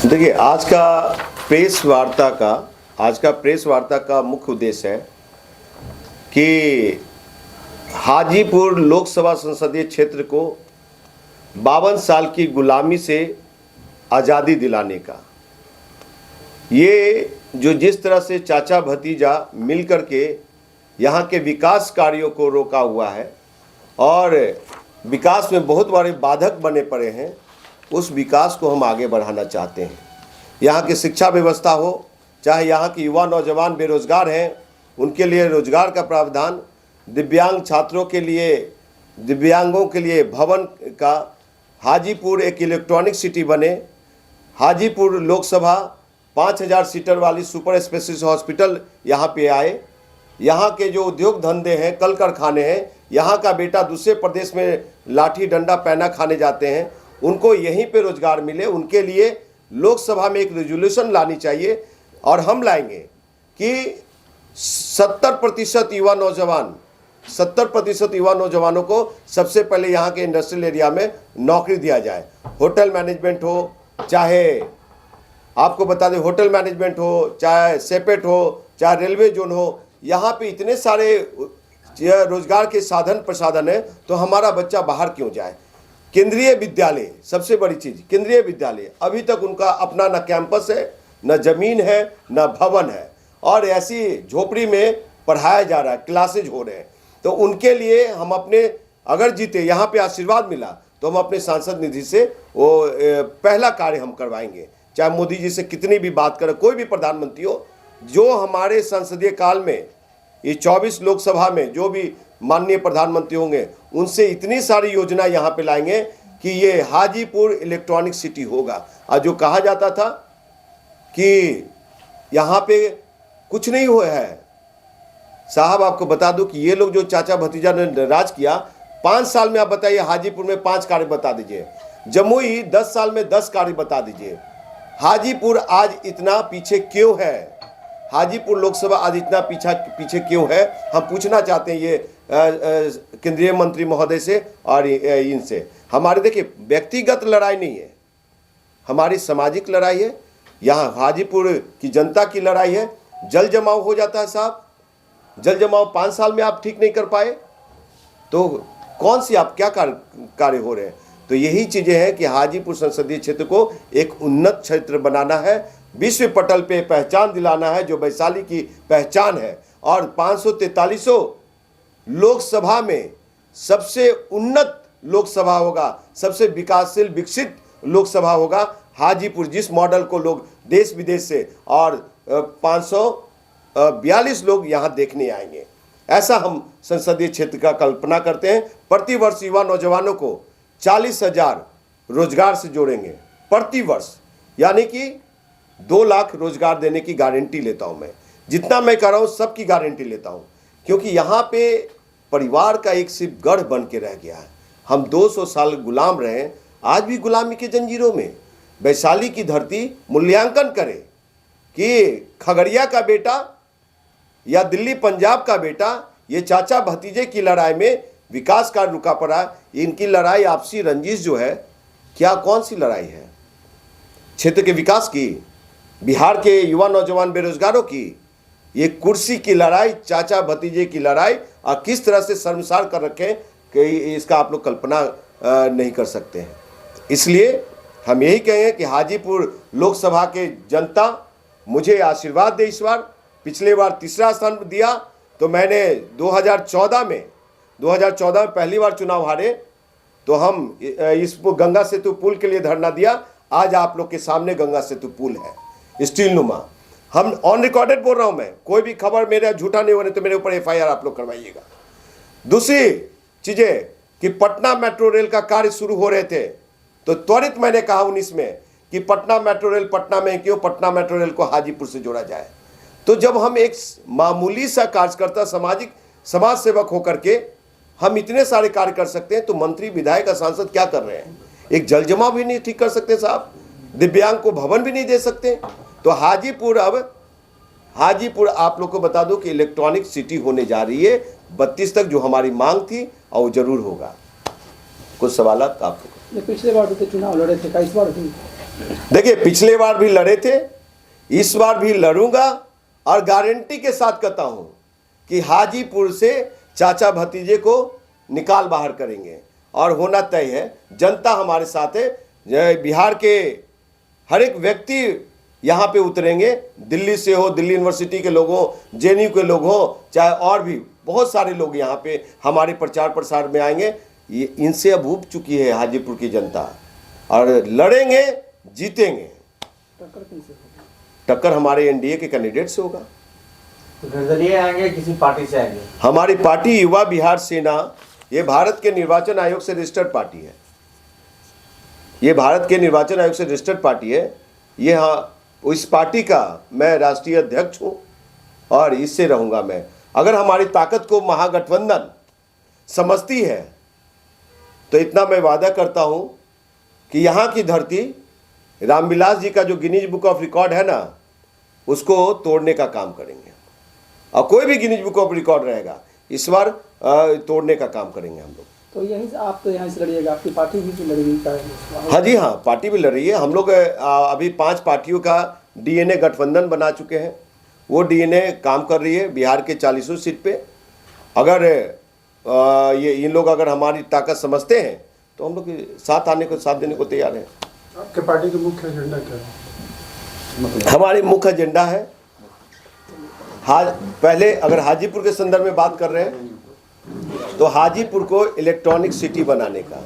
देखिए, आज का प्रेस वार्ता का मुख्य उद्देश्य है कि हाजीपुर लोकसभा संसदीय क्षेत्र को 52 साल की गुलामी से आज़ादी दिलाने का। ये जो जिस तरह से चाचा भतीजा मिलकर के यहाँ के विकास कार्यों को रोका हुआ है और विकास में बहुत बड़े बाधक बने पड़े हैं, उस विकास को हम आगे बढ़ाना चाहते हैं। यहाँ की शिक्षा व्यवस्था हो, चाहे यहाँ के युवा नौजवान बेरोजगार हैं उनके लिए रोजगार का प्रावधान, दिव्यांग छात्रों के लिए, दिव्यांगों के लिए भवन का, हाजीपुर एक इलेक्ट्रॉनिक सिटी बने, हाजीपुर लोकसभा 5000 सीटर वाली सुपर स्पेशलिस्ट हॉस्पिटल यहाँ पे आए, यहाँ के जो उद्योग धंधे हैं, कल कारखाने हैं, यहाँ का बेटा दूसरे प्रदेश में लाठी डंडा पैना खाने जाते हैं, उनको यहीं पे रोजगार मिले। उनके लिए लोकसभा में एक रेजोल्यूशन लानी चाहिए और हम लाएंगे कि 70% युवा नौजवानों को सबसे पहले यहाँ के इंडस्ट्रियल एरिया में नौकरी दिया जाए। होटल मैनेजमेंट हो, चाहे आपको बता दें होटल मैनेजमेंट हो, चाहे सेपेट हो, चाहे रेलवे जोन हो, यहाँ पे इतने सारे रोजगार के साधन प्रसाधन है, तो हमारा बच्चा बाहर क्यों जाए। केंद्रीय विद्यालय, सबसे बड़ी चीज़ केंद्रीय विद्यालय, अभी तक उनका अपना न कैंपस है, न जमीन है, न भवन है, और ऐसी झोपड़ी में पढ़ाया जा रहा है, क्लासेज हो रहे हैं। तो उनके लिए हम अपने, अगर जीते यहाँ पे आशीर्वाद मिला तो हम अपने सांसद निधि से वो पहला कार्य हम करवाएंगे। चाहे मोदी जी से कितनी भी बात करें, कोई भी प्रधानमंत्री हो, जो हमारे संसदीय काल में ये 24 लोकसभा में जो भी माननीय प्रधानमंत्री होंगे, उनसे इतनी सारी योजना यहाँ पे लाएंगे कि ये हाजीपुर इलेक्ट्रॉनिक सिटी होगा। और जो कहा जाता था कि यहाँ पे कुछ नहीं हुआ है, साहब आपको बता दूं कि ये लोग जो चाचा भतीजा ने राज किया, 5 साल में आप बताइए हाजीपुर में 5 कार्य बता दीजिए, जमुई 10 साल में 10 कार्य बता दीजिए। हाजीपुर आज इतना पीछे क्यों है? हाजीपुर लोकसभा आज इतना पीछे क्यों है? हम पूछना चाहते हैं ये केंद्रीय मंत्री महोदय से और इनसे। हमारे देखिए व्यक्तिगत लड़ाई नहीं है, हमारी सामाजिक लड़ाई है, यहाँ हाजीपुर की जनता की लड़ाई है। जल जमाव हो जाता है साहब, जल जमाव 5 साल में आप ठीक नहीं कर पाए तो कौन सी आप क्या कार्य हो रहे हैं। तो यही चीज़ें हैं कि हाजीपुर संसदीय क्षेत्र को एक उन्नत क्षेत्र बनाना है, विश्व पटल पे पहचान दिलाना है जो वैशाली की पहचान है, और 543 लोकसभा में सबसे उन्नत लोकसभा होगा, सबसे विकासशील विकसित लोकसभा होगा हाजीपुर, जिस मॉडल को लोग देश विदेश से और 542 लोग यहाँ देखने आएंगे। ऐसा हम संसदीय क्षेत्र का कल्पना करते हैं। प्रतिवर्ष युवा नौजवानों को 40,000 रोजगार से जोड़ेंगे प्रतिवर्ष, यानी कि 2 लाख रोजगार देने की गारंटी लेता हूं। मैं जितना मैं कर रहा हूं सबकी गारंटी लेता हूं, क्योंकि यहाँ पे परिवार का एक सिर्फ गढ़ बन के रह गया है। हम 200 साल गुलाम रहे, आज भी गुलामी के जंजीरों में। वैशाली की धरती मूल्यांकन करे कि खगड़िया का बेटा या दिल्ली पंजाब का बेटा, ये चाचा भतीजे की लड़ाई में विकास कार्य रुका पड़ा। इनकी लड़ाई आपसी रंजिश जो है, क्या कौन सी लड़ाई है? क्षेत्र के विकास की, बिहार के युवा नौजवान बेरोजगारों की, ये कुर्सी की लड़ाई, चाचा भतीजे की लड़ाई, और किस तरह से शर्मसार कर रखे कि इसका आप लोग कल्पना नहीं कर सकते हैं। इसलिए हम यही कहेंगे कि हाजीपुर लोकसभा के जनता मुझे आशीर्वाद दे। इस बार, पिछले बार तीसरा स्थान दिया, तो मैंने 2014 में पहली बार चुनाव हारे, तो हम इस गंगा सेतु पुल के लिए धरना दिया। आज आप लोग के सामने गंगा सेतु पुल है, स्टील नुमा। हम ऑन रिकॉर्डेड बोल रहा हूं मैं, कोई भी खबर मेरा झूठा नहीं होने तो मेरे ऊपर FIR आप लोग करवाइएगा। दूसरी चीजें कि पटना मेट्रो रेल का कार्य शुरू हो रहे थे, तो त्वरित मैंने कहा 19 में कि पटना मेट्रो रेल पटना में क्यों, पटना मेट्रो रेल को हाजीपुर से जोड़ा जाए। तो जब हम एक मामूली सा कार्यकर्ता, समाज सेवक होकर के हम इतने सारे कार्य कर सकते हैं, तो मंत्री, विधायक, सांसद क्या कर रहे हैं? एक जल जमाव भी नहीं ठीक कर सकते साहब, दिव्यांग को भवन भी नहीं दे सकते। तो हाजीपुर आप लोग को बता दो कि इलेक्ट्रॉनिक सिटी होने जा रही है 32 तक, जो हमारी मांग थी, और वो जरूर होगा। कुछ सवाल आप? पिछले बार तो चुनाव लड़े थे, इस बार देखिए, पिछले बार भी लड़े थे, इस बार भी लड़ूंगा और गारंटी के साथ कहता हूं कि हाजीपुर से चाचा भतीजे को निकाल बाहर करेंगे और होना तय है। जनता हमारे साथ है। बिहार के हर एक व्यक्ति यहाँ पे उतरेंगे, दिल्ली से हो, दिल्ली यूनिवर्सिटी के लोग हो, जेएनयू के लोग हो, चाहे और भी बहुत सारे लोग यहाँ पे हमारे प्रचार प्रसार में आएंगे। ये इनसे अब ऊब चुकी है हाजीपुर की जनता और लड़ेंगे, जीतेंगे। टक्कर हमारे एनडीए के कैंडिडेट से होगा। तो निर्दलीय आएंगे, किसी पार्टी से आएंगे? हमारी पार्टी युवा बिहार सेना, ये भारत के निर्वाचन आयोग से रजिस्टर्ड पार्टी है। ये भारत के निर्वाचन आयोग से रजिस्टर्ड पार्टी है। ये हाँ, इस पार्टी का मैं राष्ट्रीय अध्यक्ष हूँ और इससे रहूँगा मैं। अगर हमारी ताकत को महागठबंधन समझती है तो इतना मैं वादा करता हूँ कि यहाँ की धरती, रामविलास जी का जो गिनीज बुक ऑफ रिकॉर्ड है ना, उसको तोड़ने का काम करेंगे। और कोई भी गिनीज बुक ऑफ रिकॉर्ड रहेगा, इस बार तोड़ने का काम करेंगे हम लोग। तो यहीं से आप तो यहाँ से लड़िएगा, आपकी पार्टी भी लड़ेगी? हाँ जी हाँ, पार्टी भी लड़ रही है। हम लोग अभी 5 पार्टियों का डीएनए गठबंधन बना चुके हैं। वो डीएनए काम कर रही है बिहार के 40 सीट पे। अगर ये इन लोग अगर हमारी ताकत समझते हैं तो हम लोग साथ आने को, साथ देने को तैयार हैं। आपके पार्टी का मुख्य एजेंडा क्या है? हमारी मुख्य एजेंडा है, पहले अगर हाजीपुर के संदर्भ में बात कर रहे हैं तो हाजीपुर को इलेक्ट्रॉनिक सिटी बनाने का।